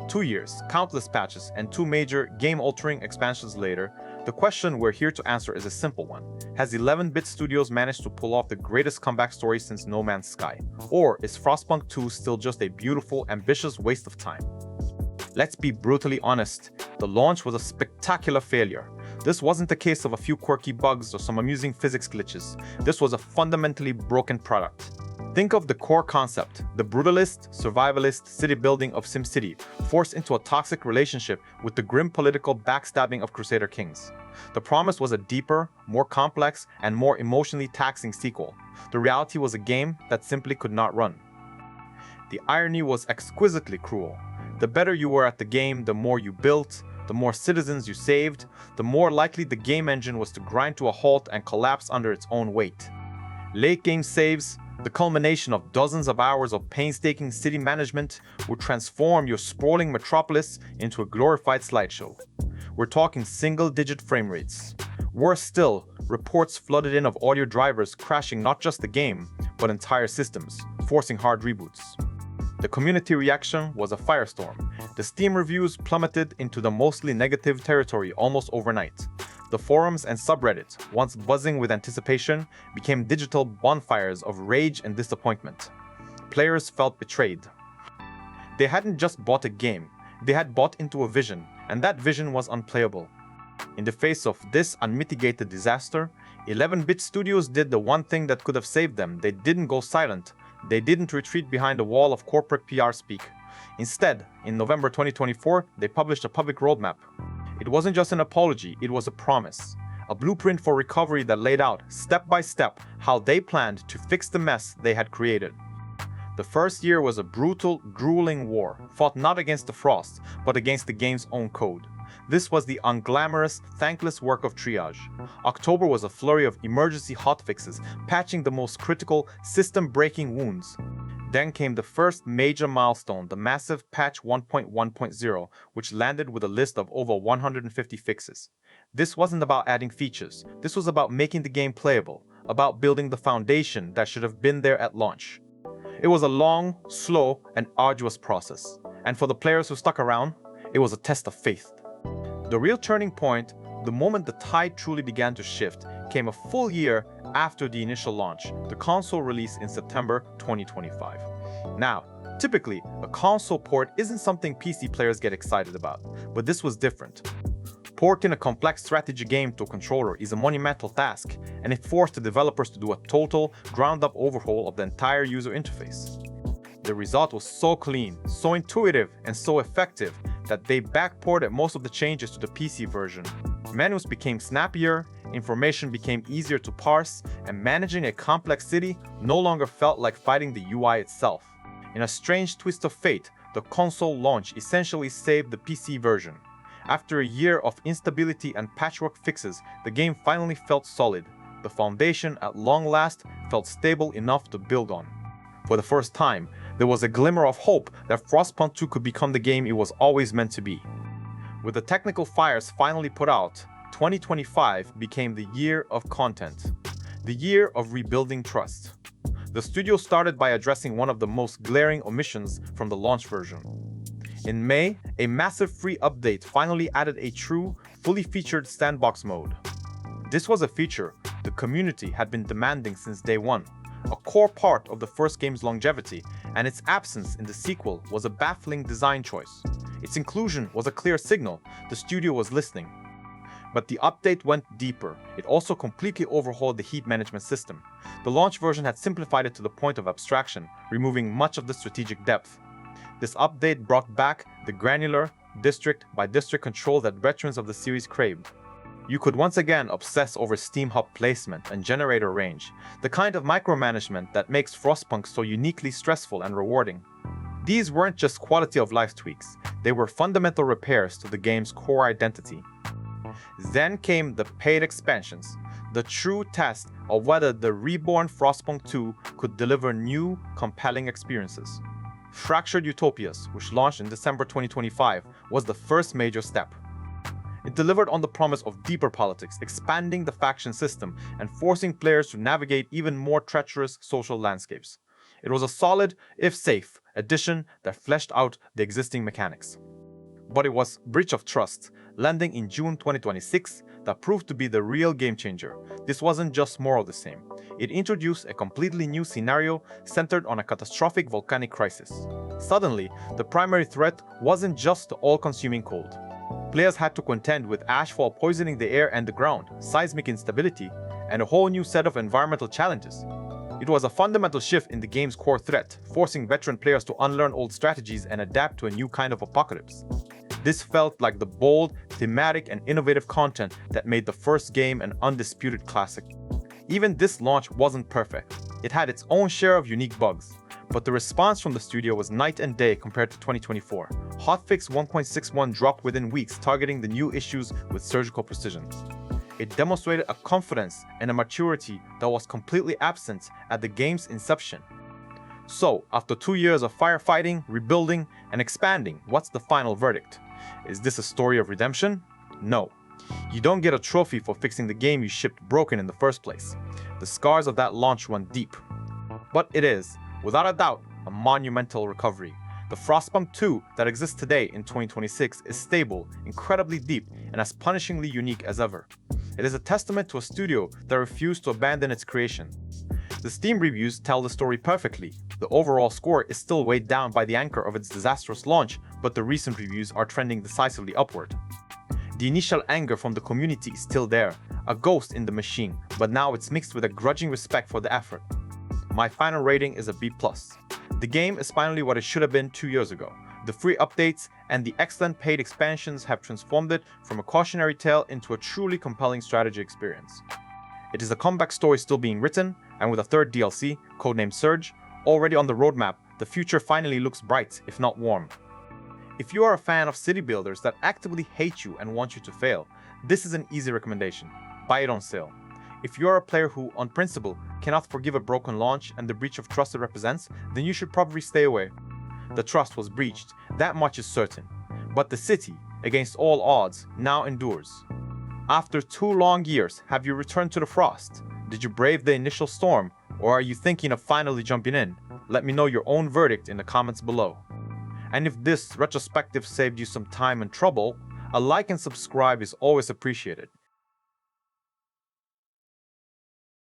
2 years, countless patches, and 2 major, game-altering expansions later, the question we're here to answer is a simple one. Has 11-bit studios managed to pull off the greatest comeback story since No Man's Sky? Or is Frostpunk 2 still just a beautiful, ambitious waste of time? Let's be brutally honest, the launch was a spectacular failure. This wasn't a case of a few quirky bugs or some amusing physics glitches. This was a fundamentally broken product. Think of the core concept, the brutalist, survivalist city building of SimCity, forced into a toxic relationship with the grim political backstabbing of Crusader Kings. The promise was a deeper, more complex, and more emotionally taxing sequel. The reality was a game that simply could not run. The irony was exquisitely cruel. The better you were at the game, the more you built, the more citizens you saved, the more likely the game engine was to grind to a halt and collapse under its own weight. Late game saves, the culmination of dozens of hours of painstaking city management, would transform your sprawling metropolis into a glorified slideshow. We're talking single-digit frame rates. Worse still, reports flooded in of audio drivers crashing not just the game, but entire systems, forcing hard reboots. The community reaction was a firestorm. The Steam reviews plummeted into the mostly negative territory almost overnight. The forums and subreddit, once buzzing with anticipation, became digital bonfires of rage and disappointment. Players felt betrayed. They hadn't just bought a game, they had bought into a vision, and that vision was unplayable. In the face of this unmitigated disaster, 11-bit studios did the one thing that could have saved them. They didn't go silent. They didn't retreat behind a wall of corporate PR speak. Instead, in November 2024, they published a public roadmap. It wasn't just an apology, it was a promise. A blueprint for recovery that laid out, step by step, how they planned to fix the mess they had created. The first year was a brutal, grueling war, fought not against the Frost, but against the game's own code. This was the unglamorous, thankless work of triage. October was a flurry of emergency hotfixes, patching the most critical, system-breaking wounds. Then came the first major milestone, the massive patch 1.1.0, which landed with a list of over 150 fixes. This wasn't about adding features, this was about making the game playable, about building the foundation that should have been there at launch. It was a long, slow, and arduous process, and for the players who stuck around, it was a test of faith. The real turning point, the moment the tide truly began to shift, came a full year after the initial launch, the console release in September 2025. Now, typically, a console port isn't something PC players get excited about, but this was different. Porting a complex strategy game to a controller is a monumental task, and it forced the developers to do a total, ground-up overhaul of the entire user interface. The result was so clean, so intuitive, and so effective that they backported most of the changes to the PC version. Menus became snappier, information became easier to parse, and managing a complex city no longer felt like fighting the UI itself. In a strange twist of fate, the console launch essentially saved the PC version. After a year of instability and patchwork fixes, the game finally felt solid. The foundation, at long last, felt stable enough to build on. For the first time, there was a glimmer of hope that Frostpunk 2 could become the game it was always meant to be. With the technical fires finally put out, 2025 became the year of content, the year of rebuilding trust. The studio started by addressing one of the most glaring omissions from the launch version. In May, a massive free update finally added a true, fully featured Sandbox mode. This was a feature the community had been demanding since day one, a core part of the first game's longevity, and its absence in the sequel was a baffling design choice. Its inclusion was a clear signal the studio was listening. But the update went deeper. It also completely overhauled the heat management system. The launch version had simplified it to the point of abstraction, removing much of the strategic depth. This update brought back the granular, district-by-district control that veterans of the series craved. You could once again obsess over Steam hub placement and generator range, the kind of micromanagement that makes Frostpunk so uniquely stressful and rewarding. These weren't just quality-of-life tweaks, they were fundamental repairs to the game's core identity. Then came the paid expansions, the true test of whether the reborn Frostpunk 2 could deliver new, compelling experiences. Fractured Utopias, which launched in December 2025, was the first major step. It delivered on the promise of deeper politics, expanding the faction system and forcing players to navigate even more treacherous social landscapes. It was a solid, if safe, addition that fleshed out the existing mechanics. But it was Breach of Trust, landing in June 2026, that proved to be the real game changer. This wasn't just more of the same. It introduced a completely new scenario centered on a catastrophic volcanic crisis. Suddenly, the primary threat wasn't just the all-consuming cold. Players had to contend with ashfall poisoning the air and the ground, seismic instability, and a whole new set of environmental challenges. It was a fundamental shift in the game's core threat, forcing veteran players to unlearn old strategies and adapt to a new kind of apocalypse. This felt like the bold, thematic, and innovative content that made the first game an undisputed classic. Even this launch wasn't perfect. It had its own share of unique bugs, but the response from the studio was night and day compared to 2024. Hotfix 1.61 dropped within weeks, targeting the new issues with surgical precision. It demonstrated a confidence and a maturity that was completely absent at the game's inception. So, after 2 years of firefighting, rebuilding, and expanding, what's the final verdict? Is this a story of redemption? No. You don't get a trophy for fixing the game you shipped broken in the first place. The scars of that launch run deep. But it is, without a doubt, a monumental recovery. The Frostpunk 2 that exists today in 2026 is stable, incredibly deep, and as punishingly unique as ever. It is a testament to a studio that refused to abandon its creation. The Steam reviews tell the story perfectly. The overall score is still weighed down by the anchor of its disastrous launch, but the recent reviews are trending decisively upward. The initial anger from the community is still there, a ghost in the machine, but now it's mixed with a grudging respect for the effort. My final rating is a B+. The game is finally what it should have been 2 years ago. The free updates and the excellent paid expansions have transformed it from a cautionary tale into a truly compelling strategy experience. It is a comeback story still being written, and with a third DLC, codenamed Surge, already on the roadmap, the future finally looks bright, if not warm. If you are a fan of city builders that actively hate you and want you to fail, this is an easy recommendation. Buy it on sale. If you are a player who, on principle, cannot forgive a broken launch and the breach of trust it represents, then you should probably stay away. The trust was breached, that much is certain. But the city, against all odds, now endures. After 2 long years, have you returned to the frost? Did you brave the initial storm, or are you thinking of finally jumping in? Let me know your own verdict in the comments below. And if this retrospective saved you some time and trouble, a like and subscribe is always appreciated.